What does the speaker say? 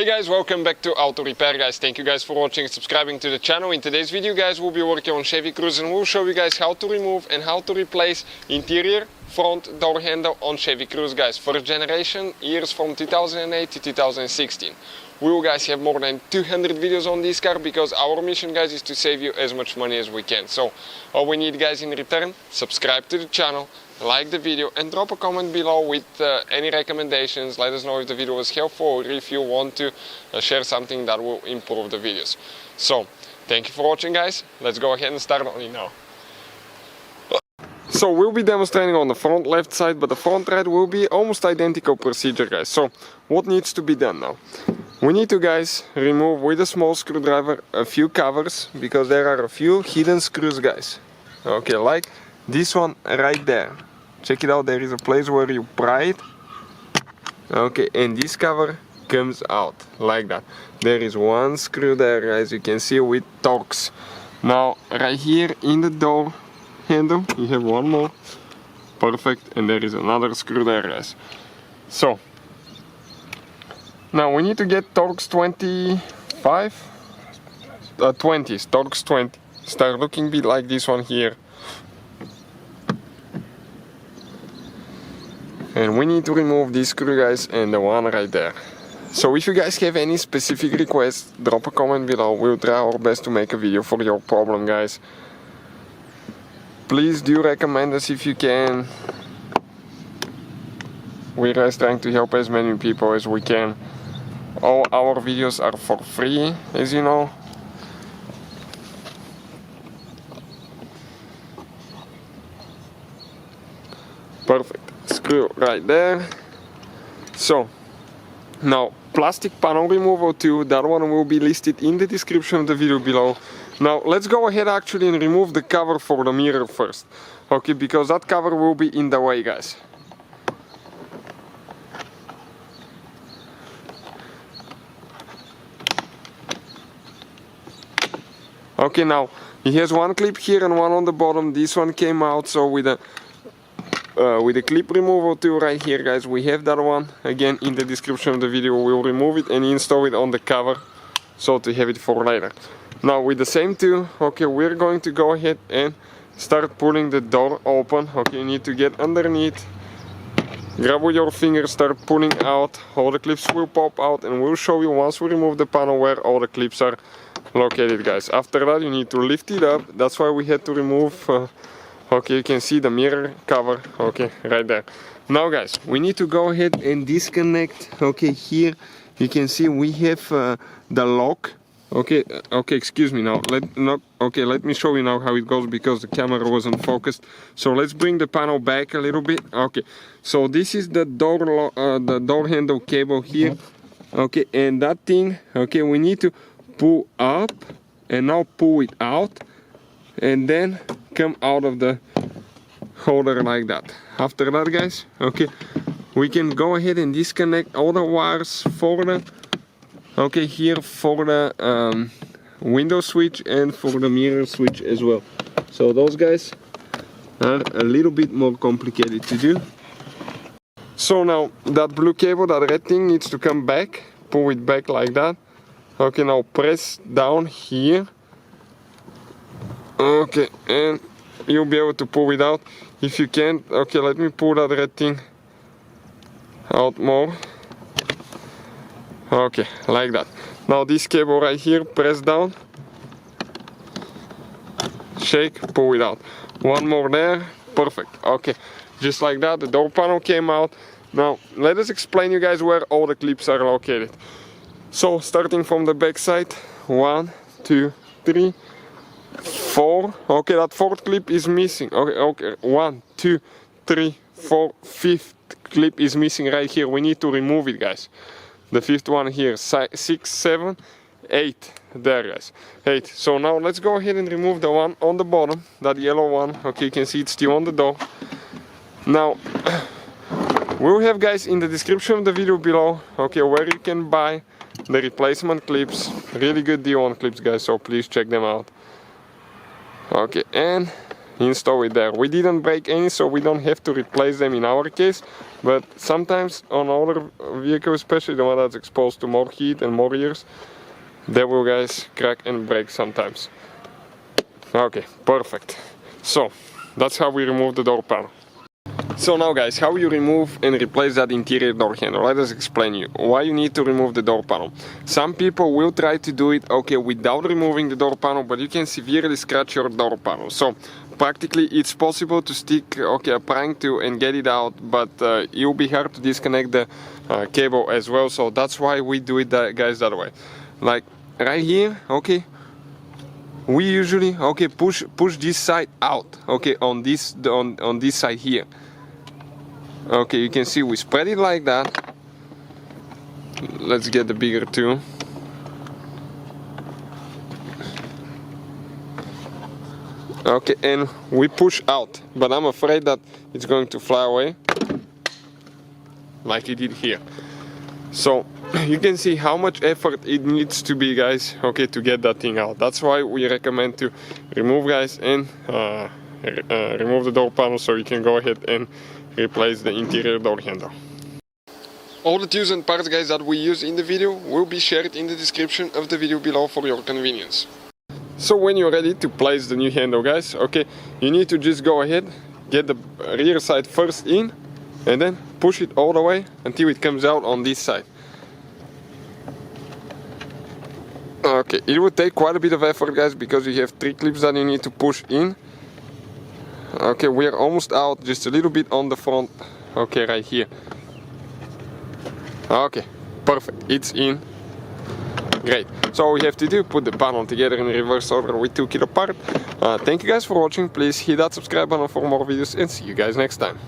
Hey guys, welcome back to Auto Repair guys. Thank you guys for watching and subscribing to the channel. In today's video guys, we'll be working on Chevy Cruze and we'll show you guys how to remove and how to replace interior front door handle on Chevy Cruze guys. First generation, years from 2008 to 2016. We will guys have more than 200 videos on this car because our mission guys is to save you as much money as we can. So all we need guys in return, subscribe to the channel, like the video and drop a comment below with any recommendations. Let us know if the video was helpful or if you want to share something that will improve the videos. So thank you for watching guys. Let's go ahead and start on it now. So we'll be demonstrating on the front left side, but the front right will be almost identical procedure guys. So what needs to be done now? We need to guys remove with a small screwdriver a few covers because there are a few hidden screws guys. Okay, like this one right there. Check it out, there is a place where you pry it. Okay, and this cover comes out like that. There is one screw there guys, you can see with Torx. Now right here in the door handle you have one more. Perfect, and there is another screw there guys. So now we need to get Torx 25, 20s, Torx 20. Start looking a bit like this one here. And we need to remove this screw guys and the one right there. So if you guys have any specific requests, drop a comment below. We'll try our best to make a video for your problem guys. Please do recommend us if you can. We're guys trying to help as many people as we can. All our videos are for free, as you know. Perfect. Screw right there. So now plastic panel removal too, that one will be listed in the description of the video below. Now let's go ahead actually and remove the cover for the mirror first. Okay, because that cover will be in the way guys. Okay, now he has one clip here and one on the bottom. This one came out, so with a clip removal tool right here guys, we have that one. Again, in the description of the video we'll remove it and install it on the cover so to have it for later. Now with the same tool, okay, we're going to go ahead and start pulling the door open. Okay, you need to get underneath, grab with your fingers, start pulling out. All the clips will pop out and we'll show you once we remove the panel where all the clips are located guys. After that you need to lift it up. That's why we had to remove okay, you can see the mirror cover, okay, right there. Now guys, we need to go ahead and disconnect. Okay, here you can see we have the lock. Okay, excuse me now. Let me show you now how it goes because the camera wasn't focused. So let's bring the panel back a little bit. Okay, so this is the door handle cable here. Okay, and that thing, okay, we need to pull up and now pull it out and then come out of the holder like that. After that guys, okay, we can go ahead and disconnect all the wires for the here for the window switch and for the mirror switch as well. So those guys are a little bit more complicated to do. So now that blue cable, that red thing needs to come back. Pull it back like that. Okay, now press down here. Okay, and you'll be able to pull it out. If you can't, okay, let me pull that red thing out more. Okay, like that. Now this cable right here, press down, shake, pull it out. One more there, perfect. Okay, just like that, the door panel came out. Now let us explain you guys where all the clips are located. So starting from the back side, 1, 2, 3, 4. Okay, that fourth clip is missing. Okay, 1, 2, 3, 4, fifth clip is missing right here. We need to remove it guys. The fifth one here, 6, 7, 8 there guys, 8. So now let's go ahead and remove the one on the bottom, that yellow one. Okay, you can see it's still on the door. Now we'll have guys in the description of the video below, okay, where you can buy the replacement clips. Really good deal on clips guys, so please check them out. Okay, and install it there. We didn't break any, so we don't have to replace them in our case, but sometimes on other vehicles, especially the one that's exposed to more heat and more years, they will, guys, crack and break sometimes. Okay, perfect. So that's how we remove the door panel. So now, guys, how you remove and replace that interior door handle. Let us explain you why you need to remove the door panel. Some people will try to do it, okay, without removing the door panel, but you can severely scratch your door panel. So practically it's possible to stick, okay, a prying tool and get it out, but it will be hard to disconnect the cable as well. So that's why we do it, guys, that way. Like right here, okay, we usually, okay, push this side out, okay, on this side here. Okay, you can see we spread it like that. Let's get the bigger tool. Okay, and we push out, but I'm afraid that it's going to fly away like it did here. So you can see how much effort it needs to be, guys, okay, to get that thing out. That's why we recommend to remove, guys, and remove the door panel so you can go ahead and replace the interior door handle. All the tools and parts, guys, that we use in the video will be shared in the description of the video below for your convenience. So when you're ready to place the new handle, guys, okay, you need to just go ahead, get the rear side first in, and then push it all the way until it comes out on this side. Okay, it will take quite a bit of effort, guys, because you have 3 clips that you need to push in. Okay, we are almost out, just a little bit on the front. Okay, right here. Okay, perfect, it's in. Great. So all we have to do, put the panel together in reverse order with 2 kilo part. Thank you guys for watching. Please hit that subscribe button for more videos and see you guys next time.